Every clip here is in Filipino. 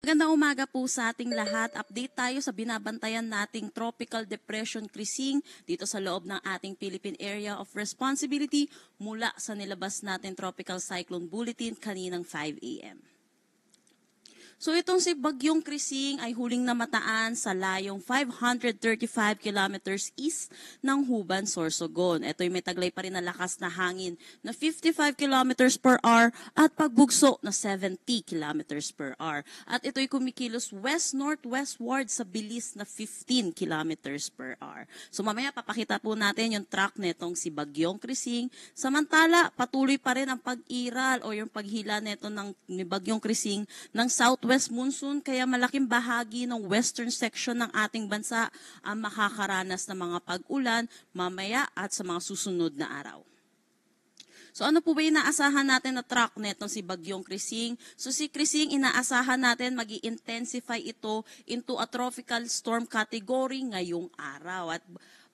Magandang umaga po sa ating lahat. Update tayo sa binabantayan nating Tropical Depression Krising dito sa loob ng ating Philippine Area of Responsibility mula sa nilabas natin Tropical Cyclone Bulletin kaninang 5 a.m. So itong si Bagyong Krising ay huling namataan sa layong 535 kilometers east ng Huban, Sorsogon. Ito ay may taglay pa rin na lakas na hangin na 55 kilometers per hour at pagbugso na 70 kilometers per hour. At ito ay kumikilos west-northwestward sa bilis na 15 kilometers per hour. So mamaya papakita po natin yung track netong si Bagyong Krising. Samantala, patuloy pa rin ang pag-iral o yung paghila neto ng ni Bagyong Krising ng southwest monsoon, kaya malaking bahagi ng western section ng ating bansa ang makakaranas ng mga pag-ulan mamaya at sa mga susunod na araw. So ano po ba inaasahan natin na track neto si Bagyong Krising? So si Krising, inaasahan natin magi-intensify ito into a tropical storm category ngayong araw. At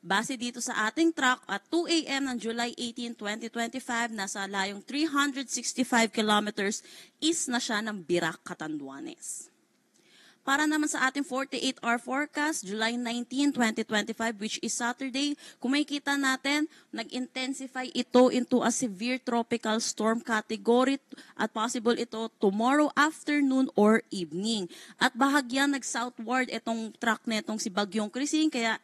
base dito sa ating track, at 2 a.m. ng July 18, 2025, nasa layong 365 kilometers east na siya ng Birac, Catanduanes. Para naman sa ating 48-hour forecast, July 19, 2025, which is Saturday, kung makikita natin, nag-intensify ito into a severe tropical storm category at possible ito tomorrow afternoon or evening. At bahagyang nag-southward itong track netong si Bagyong Krising, kaya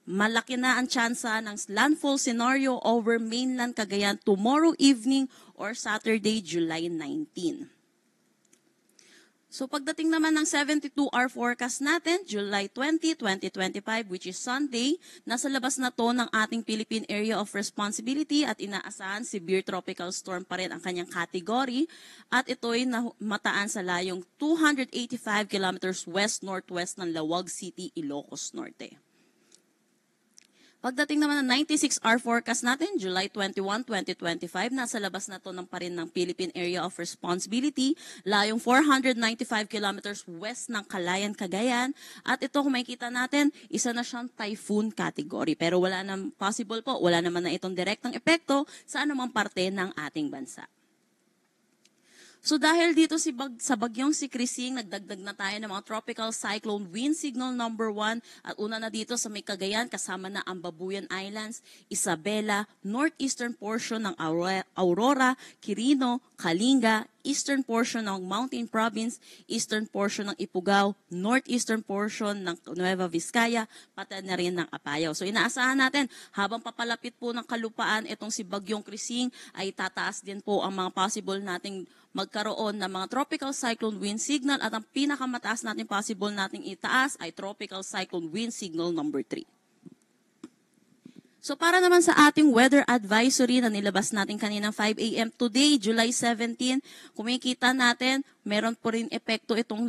malaki na ang tsansa ng landfall scenario over mainland Cagayan tomorrow evening or Saturday, July 19. So pagdating naman ng 72-hour forecast natin, July 20, 2025, which is Sunday, nasa labas na to ng ating Philippine Area of Responsibility at inaasahan severe tropical storm pa rin ang kanyang category at ito'y mataan sa layong 285 kilometers west-northwest ng Lawag City, Ilocos Norte. Pagdating naman ng 96-hour forecast natin, July 21, 2025, nasa labas na to ng pa rin ng Philippine Area of Responsibility, layong 495 kilometers west ng Calayan, Cagayan. At ito, kung makikita natin, isa na siyang typhoon category. Pero wala na, possible po, wala naman na itong direktang epekto sa anumang parte ng ating bansa. So dahil dito sa bagyong si Krising, nagdagdag na tayo ng mga tropical cyclone wind signal number 1 at una na dito sa may Cagayan kasama na ang Babuyan Islands, Isabela, northeastern portion ng Aurora, Quirino, Kalinga, eastern portion ng Mountain Province, eastern portion ng Ifugao, northeastern portion ng Nueva Vizcaya, pati na rin ng Apayao. So inaasahan natin, habang papalapit po ng kalupaan itong si Bagyong Krising, ay tataas din po ang mga possible nating magkaroon ng mga tropical cyclone wind signal at ang pinakamataas natin possible nating itaas ay tropical cyclone wind signal number 3. So para naman sa ating weather advisory na nilabas natin kaninang 5 a.m. today, July 17, kung makikita natin, meron po rin epekto itong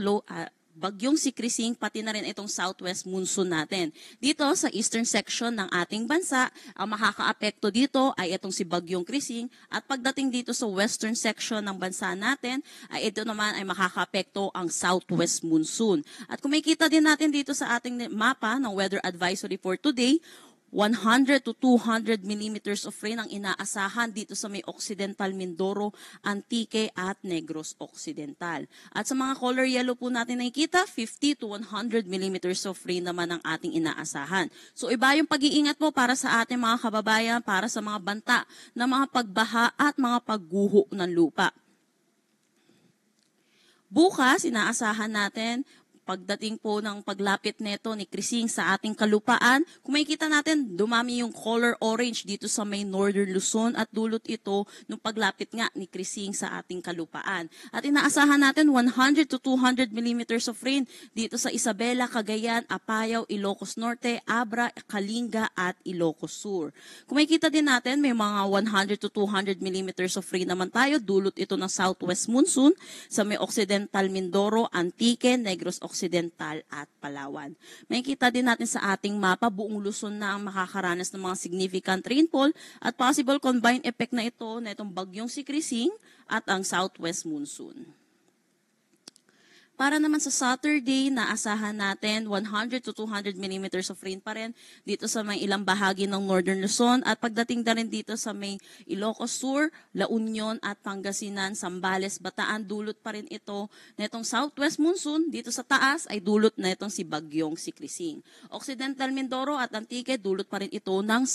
bagyong si Krising, pati na rin itong southwest monsoon natin. Dito sa eastern section ng ating bansa, ang makaka-apekto dito ay itong si Bagyong Krising at pagdating dito sa western section ng bansa natin, ay ito naman ay makaka-apekto ang southwest monsoon. At kung makikita din natin dito sa ating mapa ng weather advisory for today, 100 to 200 millimeters of rain ang inaasahan dito sa may Occidental Mindoro, Antique at Negros Occidental. At sa mga color yellow po natin nakikita, 50 to 100 millimeters of rain naman ang ating inaasahan. So iba yung pag-iingat po para sa ating mga kababayan, para sa mga banta na mga pagbaha at mga pagguho ng lupa. Bukas, inaasahan natin, pagdating po ng paglapit neto ni Krising sa ating kalupaan, kung makikita natin, dumami yung color orange dito sa may northern Luzon at dulot ito nung paglapit nga ni Krising sa ating kalupaan. At inaasahan natin 100 to 200 millimeters of rain dito sa Isabela, Cagayan, Apayao, Ilocos Norte, Abra, Kalinga at Ilocos Sur. Kung makikita din natin, may mga 100 to 200 millimeters of rain naman tayo, dulot ito ng southwest monsoon sa may Occidental Mindoro, Antique, Negros Occidental at Palawan. Makikita din natin sa ating mapa, buong Luzon na ang makakaranas ng mga significant rainfall at possible combined effect na ito na itong bagyong si Krising at ang southwest monsoon. Para naman sa Saturday, naasahan natin 100 to 200 millimeters of rain pa rin dito sa may ilang bahagi ng Northern Luzon at pagdating na rin dito sa may Ilocos Sur, La Union at Pangasinan, Zambales, Bataan, dulot pa rin ito netong southwest monsoon. Dito sa taas ay dulot na itong si Bagyong Siklising. Occidental Mindoro at Antique, dulot pa rin ito ng